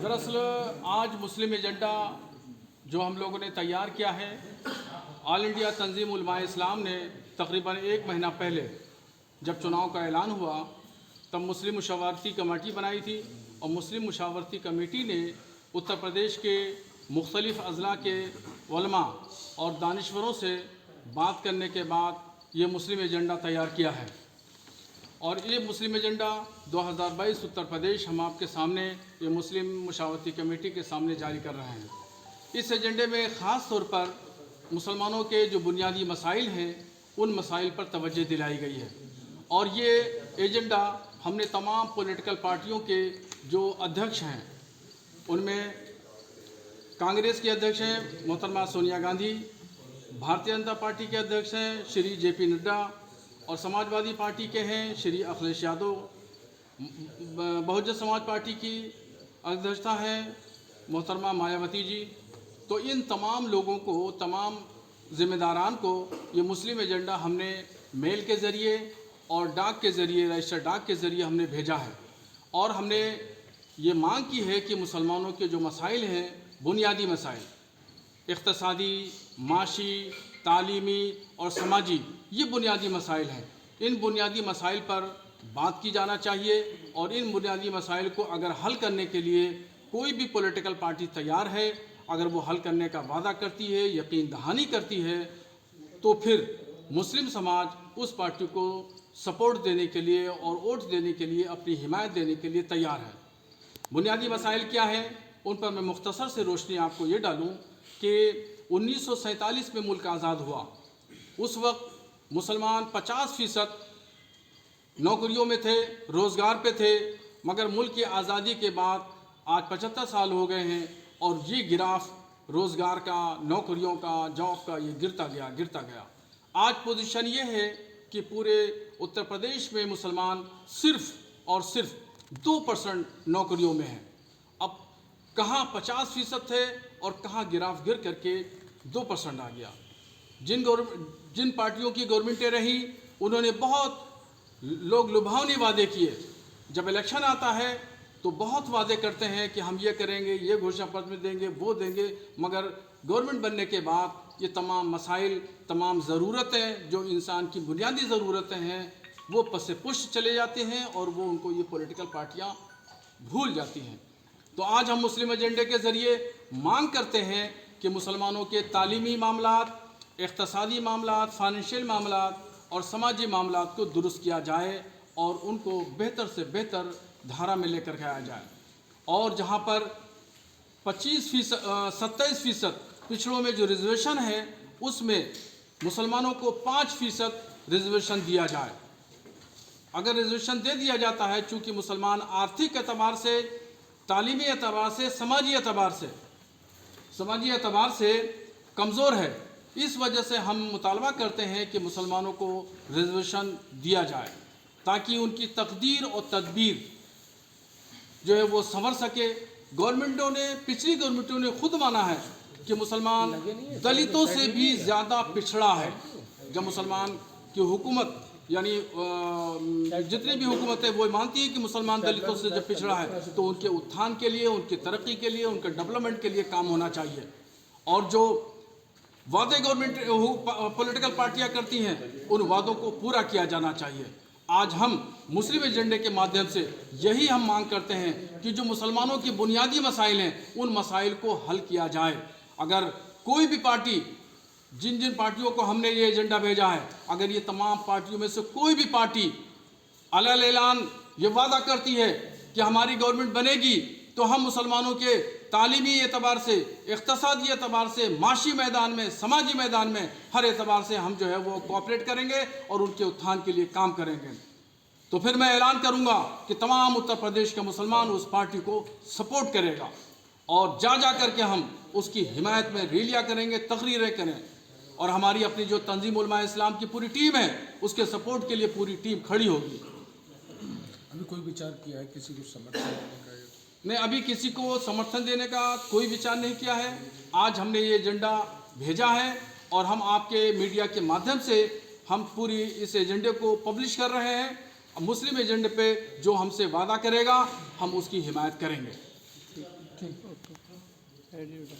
दरअसल आज मुस्लिम एजेंडा जो हम लोगों ने तैयार किया है, ऑल इंडिया तंजीम उलमाए इस्लाम ने तकरीबन 1 महीना पहले जब चुनाव का ऐलान हुआ तब मुस्लिम मुशावरती कमेटी बनाई थी और मुस्लिम मुशावरती कमेटी ने उत्तर प्रदेश के मुख्तलिफ़ अज़ला के उलमा और दानिश्वरों से बात करने के बाद ये मुस्लिम एजेंडा तैयार किया है। और ये मुस्लिम एजेंडा 2022 उत्तर प्रदेश हम आपके सामने ये मुस्लिम मुशावरती कमेटी के सामने जारी कर रहे हैं। इस एजेंडे में ख़ास तौर पर मुसलमानों के जो बुनियादी मसाइल हैं उन मसाइल पर तवज्जो दिलाई गई है। और ये एजेंडा हमने तमाम पॉलिटिकल पार्टियों के जो अध्यक्ष हैं उनमें कांग्रेस के अध्यक्ष हैं मोहतरमा सोनिया गांधी, भारतीय जनता पार्टी के अध्यक्ष हैं श्री JP नड्डा और समाजवादी पार्टी के हैं श्री अखिलेश यादव, बहुजन समाज पार्टी की अध्यक्षता है मोहतरमा मायावती जी। तो इन तमाम लोगों को, तमाम ज़िम्मेदारान को ये मुस्लिम एजेंडा हमने मेल के ज़रिए और डाक के ज़रिए, रजिस्टर डाक के ज़रिए हमने भेजा है। और हमने ये मांग की है कि मुसलमानों के जो मसाइल हैं, बुनियादी मसाइल, इक़्तिसादी, माशी, तालीमी और समाजी, ये बुनियादी मसाइल हैं। इन बुनियादी मसाइल पर बात की जाना चाहिए और इन बुनियादी मसाइल को अगर हल करने के लिए कोई भी पॉलिटिकल पार्टी तैयार है, अगर वो हल करने का वादा करती है, यकीन दहानी करती है, तो फिर मुस्लिम समाज उस पार्टी को सपोर्ट देने के लिए और वोट देने के लिए, अपनी हिमायत देने के लिए तैयार है। बुनियादी मसाइल क्या हैं, उन पर मैं मुख्तसर से रोशनी आपको ये डालूँ कि 1947 में मुल्क आज़ाद हुआ। उस वक्त मुसलमान 50% नौकरियों में थे, रोज़गार पे थे, मगर मुल्क की आज़ादी के बाद आज 75 साल हो गए हैं और ये गिराफ रोज़गार का, नौकरियों का, जॉब का ये गिरता गया। आज पोजीशन ये है कि पूरे उत्तर प्रदेश में मुसलमान सिर्फ़ और सिर्फ 2% नौकरियों में हैं। अब कहाँ 50% थे और कहाँ गिराफ गिर करके 2% आ गया। जिन पार्टियों की गवर्नमेंटें रहीं उन्होंने बहुत लोग लुभावनी वादे किए। जब इलेक्शन आता है तो बहुत वादे करते हैं कि हम ये करेंगे, ये घोषणा पत्र देंगे, वो देंगे, मगर गवर्नमेंट बनने के बाद ये तमाम मसाइल, तमाम ज़रूरतें जो इंसान की बुनियादी ज़रूरतें हैं वो पस पुष्ट चले जाते हैं और वो उनको ये पॉलिटिकल पार्टियाँ भूल जाती हैं। तो आज हम मुस्लिम एजेंडे के ज़रिए मांग करते हैं कि मुसलमानों के तालीमी मामलात, इक़्तिसादी मामलात, फाइनेंशियल मामलात और समाजी मामलात को दुरुस्त किया जाए और उनको बेहतर से बेहतर धारा में लेकर के आया जाए। और जहाँ पर 27% पिछड़ों में जो रिजर्वेशन है उसमें मुसलमानों को 5% रिजर्वेशन दिया जाए। अगर रिजर्वेशन दे दिया जाता है, चूँकि मुसलमान आर्थिक एतबार से, तालीमी एतबार से, समाजी एतबार से कमज़ोर है, इस वजह से हम मुतालबा करते हैं कि मुसलमानों को रिजर्वेशन दिया जाए ताकि उनकी तकदीर और तदबीर जो है वो संवर सके। पिछली गवर्नमेंटों ने खुद माना है कि मुसलमान दलितों से भी ज़्यादा पिछड़ा है। जब मुसलमान की हुकूमत यानी जितनी भी हुकूमत है वो मानती है कि मुसलमान दलितों से जब पिछड़ा है तो उनके उत्थान के लिए, उनकी तरक्की के लिए, उनके डेवलपमेंट के लिए काम होना चाहिए। और जो वादे गवर्नमेंट पॉलिटिकल पार्टियां करती हैं उन वादों को पूरा किया जाना चाहिए। आज हम मुस्लिम एजेंडे के माध्यम से यही हम मांग करते हैं कि जो मुसलमानों की बुनियादी मसाइल हैं उन मसाइल को हल किया जाए। अगर कोई भी पार्टी, जिन पार्टियों को हमने ये एजेंडा भेजा है, अगर ये तमाम पार्टियों में से कोई भी पार्टी अलग ऐलान ये वादा करती है कि हमारी गवर्नमेंट बनेगी तो हम मुसलमानों के तालीमी एतबार से, इक़्तिसादी एतबार से, माशी मैदान में, समाजी मैदान में, हर एतबार से हम जो है वो कोऑपरेट करेंगे और उनके उत्थान के लिए काम करेंगे। तो फिर मैं ऐलान करूंगा कि तमाम उत्तर प्रदेश के मुसलमान उस पार्टी को सपोर्ट करेगा और जा करके हम उसकी हिमायत में रैलियाँ करेंगे, तकरीरें करें। और हमारी अपनी जो तंजीम उलमाए इस्लाम की पूरी टीम है उसके सपोर्ट के लिए पूरी टीम खड़ी होगी। अभी कोई विचार किया है किसी को समर्थन देने का? नहीं, अभी किसी को समर्थन देने का कोई विचार नहीं किया है। आज हमने ये एजेंडा भेजा है और हम आपके मीडिया के माध्यम से हम पूरी इस एजेंडे को पब्लिश कर रहे हैं। मुस्लिम एजेंडे पे जो हमसे वादा करेगा हम उसकी हिमायत करेंगे। ठीक